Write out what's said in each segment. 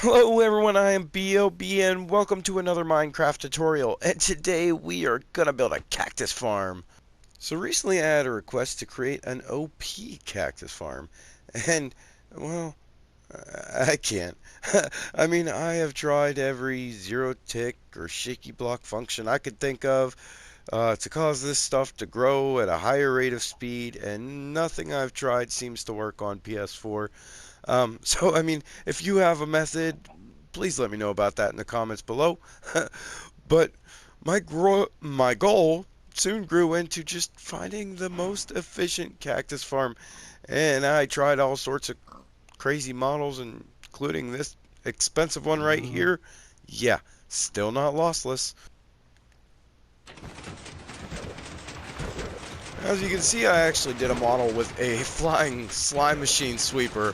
Hello everyone, I am B.O.B. and welcome to another Minecraft tutorial, and today we are gonna build a cactus farm. So recently I had a request to create an OP cactus farm, and, well, I can't. I mean, I have tried every zero tick or shaky block function I could think of to cause this stuff to grow at a higher rate of speed, and nothing I've tried seems to work on PS4. So, I mean, if you have a method, please let me know about that in the comments below. But my goal soon grew into just finding the most efficient cactus farm, and I tried all sorts of crazy models, including this expensive one right here. Yeah, still not lossless. As you can see, I actually did a model with a flying slime machine sweeper,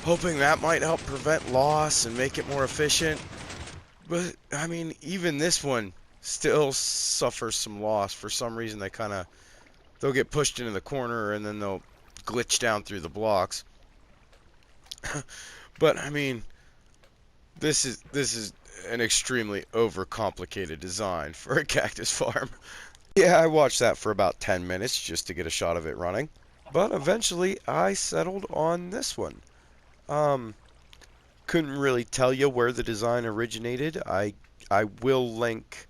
hoping that might help prevent loss and make it more efficient. But, I mean, even this one still suffers some loss. For some reason, they'll get pushed into the corner and then they'll glitch down through the blocks. But, I mean, this is an extremely overcomplicated design for a cactus farm. Yeah, I watched that for about 10 minutes just to get a shot of it running. But eventually, I settled on this one. Um, couldn't really tell you where the design originated. I will link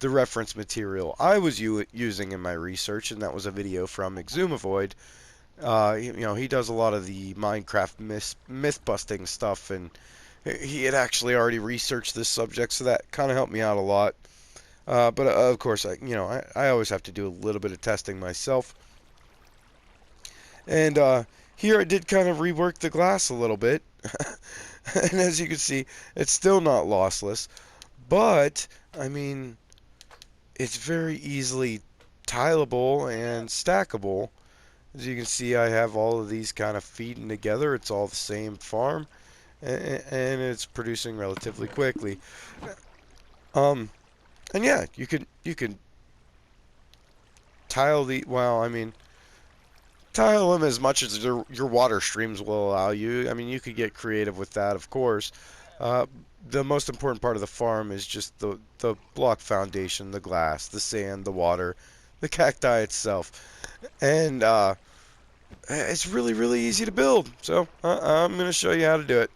the reference material I was using in my research, and that was a video from Xisumavoid. He does a lot of the Minecraft myth busting stuff, and he had actually already researched this subject, so that kind of helped me out a lot. But of course, I always have to do a little bit of testing myself. And here I did kind of rework the glass a little bit. And as you can see, it's still not lossless. But, I mean, it's very easily tileable and stackable. As you can see, I have all of these kind of feeding together. It's all the same farm, and it's producing relatively quickly. Um, and yeah, you can tile the well, I mean, tile them as much as your water streams will allow you. I mean, you could get creative with that, of course. Uh, the most important part of the farm is just the block foundation, the glass, the sand, the water, the cacti itself, and it's really, really easy to build. So I'm going to show you how to do it.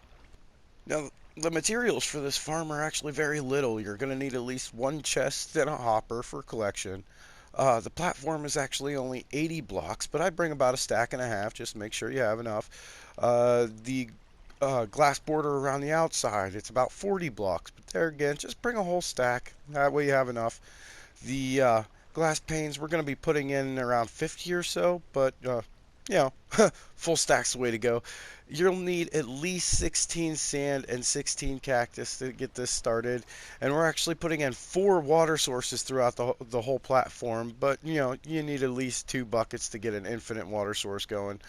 Now, the materials for this farm are actually very little. You're going to need at least one chest and a hopper for collection. The platform is actually only 80 blocks, but I bring about a stack and a half just to make sure you have enough. The glass border around the outside, it's about 40 blocks, but there again, just bring a whole stack. That way you have enough. The glass panes, we're going to be putting in around 50 or so, but you know, full stack's the way to go. You'll need at least 16 sand and 16 cactus to get this started. And we're actually putting in 4 water sources throughout the whole platform. But, you need at least 2 buckets to get an infinite water source going.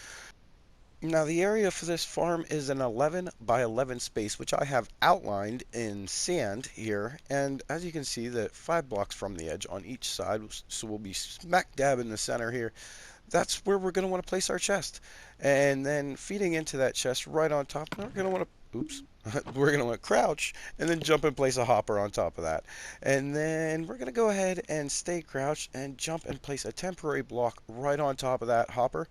Now, the area for this farm is an 11 by 11 space, which I have outlined in sand here. And as you can see, that 5 blocks from the edge on each side, so we'll be smack dab in the center here. That's where we're going to want to place our chest. And then feeding into that chest right on top, we're going to want to, oops, we're going to want to crouch and then jump and place a hopper on top of that. And then we're going to go ahead and stay crouched and jump and place a temporary block right on top of that hopper.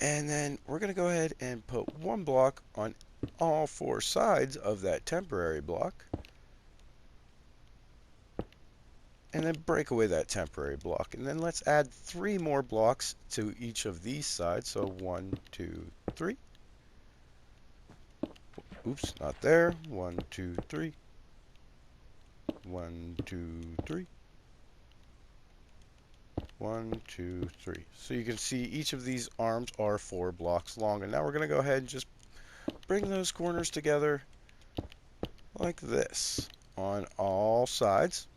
And then we're going to go ahead and put 1 block on all 4 sides of that temporary block. And then break away that temporary block. And then let's add 3 more blocks to each of these sides. So 1, 2, 3. Oops, not there. 1, 2, 3. 1, 2, 3. 1, 2, 3. So you can see each of these arms are 4 blocks long. And now we're going to go ahead and just bring those corners together like this on all sides.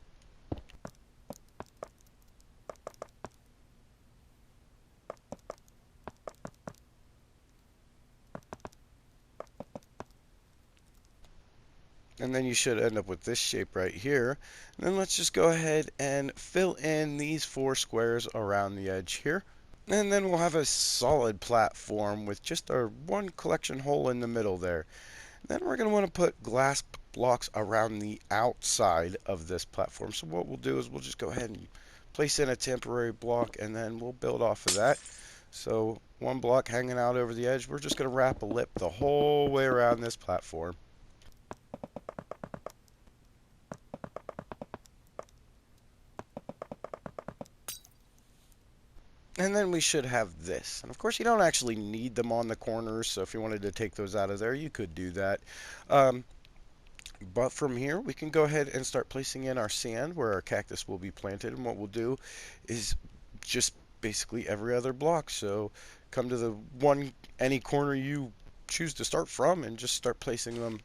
And then you should end up with this shape right here. And then let's just go ahead and fill in these 4 squares around the edge here. And then we'll have a solid platform with just our 1 collection hole in the middle there. Then we're going to want to put glass blocks around the outside of this platform. So what we'll do is we'll just go ahead and place in a temporary block, and then we'll build off of that. So one block hanging out over the edge, we're just going to wrap a lip the whole way around this platform. And then we should have this. And of course, you don't actually need them on the corners, so if you wanted to take those out of there, you could do that. But from here, we can go ahead and start placing in our sand where our cactus will be planted. And what we'll do is just basically every other block. So come to any corner you choose to start from and just start placing them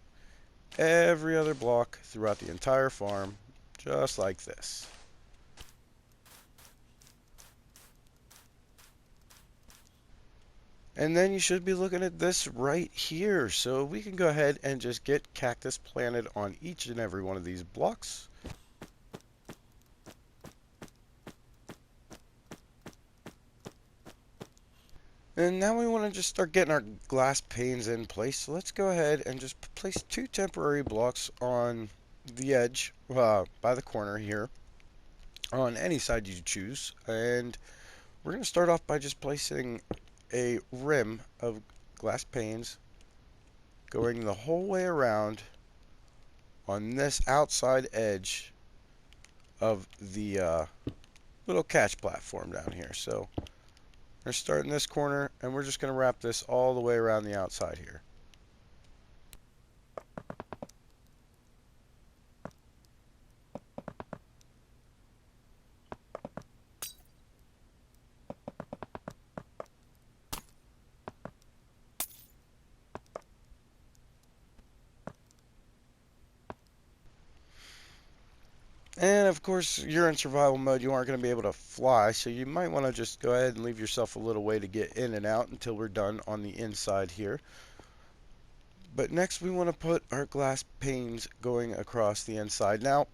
every other block throughout the entire farm, just like this. And then you should be looking at this right here. So we can go ahead and just get cactus planted on each and every one of these blocks. And now we want to just start getting our glass panes in place. So let's go ahead and just place 2 temporary blocks on the edge by the corner here on any side you choose. And we're going to start off by just placing a rim of glass panes going the whole way around on this outside edge of the little catch platform down here. So we're starting this corner, and we're just going to wrap this all the way around the outside here. And of course, you're in survival mode, you aren't going to be able to fly, so you might want to just go ahead and leave yourself a little way to get in and out until we're done on the inside here. But next we want to put our glass panes going across the inside. Now,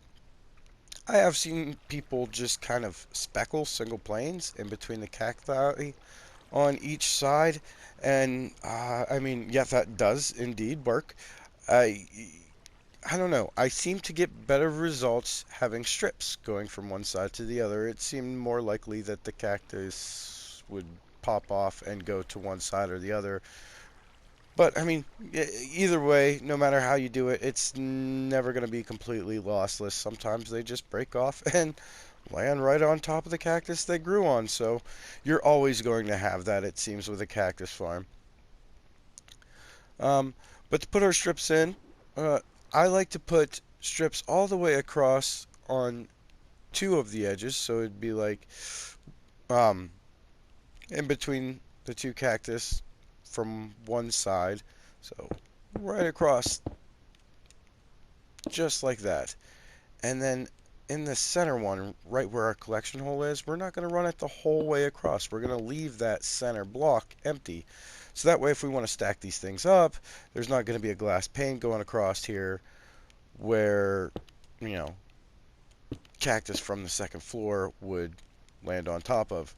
I have seen people just kind of speckle single planes in between the cacti on each side, and I mean, yeah, that does indeed work. I I don't know. I seem to get better results having strips going from one side to the other. It seemed more likely that the cactus would pop off and go to one side or the other. But, I mean, either way, no matter how you do it, it's never going to be completely lossless. Sometimes they just break off and land right on top of the cactus they grew on. So you're always going to have that, it seems, with a cactus farm. Um, but to put our strips in, uh, I like to put strips all the way across on 2 of the edges, so it'd be like um, in between the 2 cactus from one side, so right across just like that. And then in the center one, right where our collection hole is, we're not going to run it the whole way across. We're going to leave that center block empty. So that way, if we want to stack these things up, there's not going to be a glass pane going across here where, you know, cactus from the second floor would land on top of.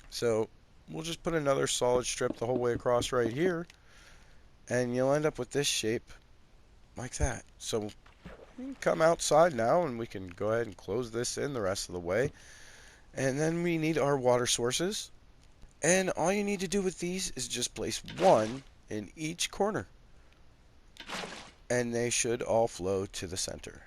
So we'll just put another solid strip the whole way across right here, and you'll end up with this shape like that. So we can come outside now, and we can go ahead and close this in the rest of the way. And then we need our water sources. And all you need to do with these is just place 1 in each corner. And they should all flow to the center.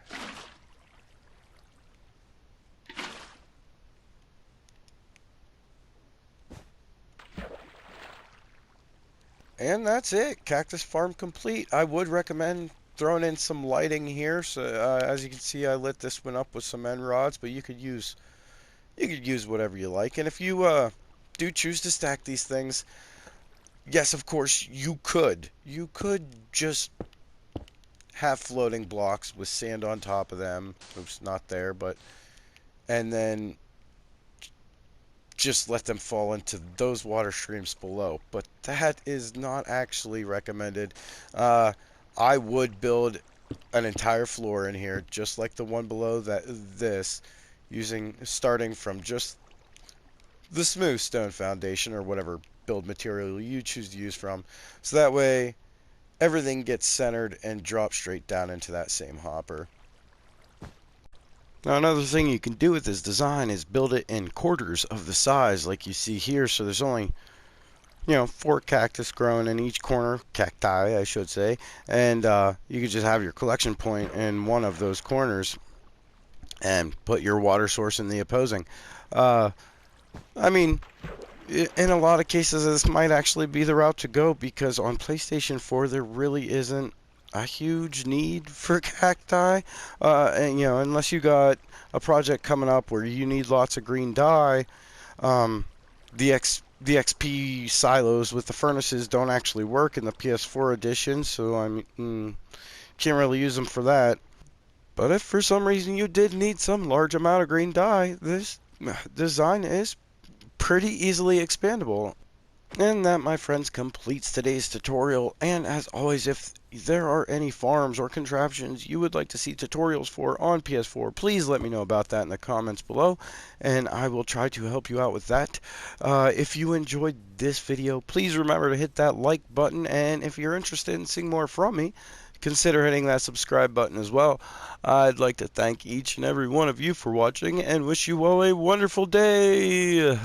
And that's it. Cactus farm complete. I would recommend throwing in some lighting here. So as you can see, I lit this one up with some end rods, but you could use whatever you like. And if you do choose to stack these things, yes, of course, you could. You could just have floating blocks with sand on top of them. Oops, not there, but and then just let them fall into those water streams below. But that is not actually recommended. I would build an entire floor in here, just like the one below this, starting from just the smooth stone foundation or whatever build material you choose to use from. So that way everything gets centered and drops straight down into that same hopper. Now another thing you can do with this design is build it in quarters of the size like you see here, so there's only 4 cactus growing in each corner, cacti I should say, and you could just have your collection point in one of those corners and put your water source in the opposing. I mean, in a lot of cases this might actually be the route to go, because on PlayStation 4 there really isn't a huge need for cacti, and unless you got a project coming up where you need lots of green dye. The XP silos with the furnaces don't actually work in the PS4 edition, so can't really use them for that. But if for some reason you did need some large amount of green dye, this design is pretty easily expandable. And that, my friends, completes today's tutorial. And as always, if there are any farms or contraptions you would like to see tutorials for on PS4, please let me know about that in the comments below, and I will try to help you out with that. If you enjoyed this video, please remember to hit that like button, and if you're interested in seeing more from me, consider hitting that subscribe button as well. I'd like to thank each and every one of you for watching and wish you all a wonderful day.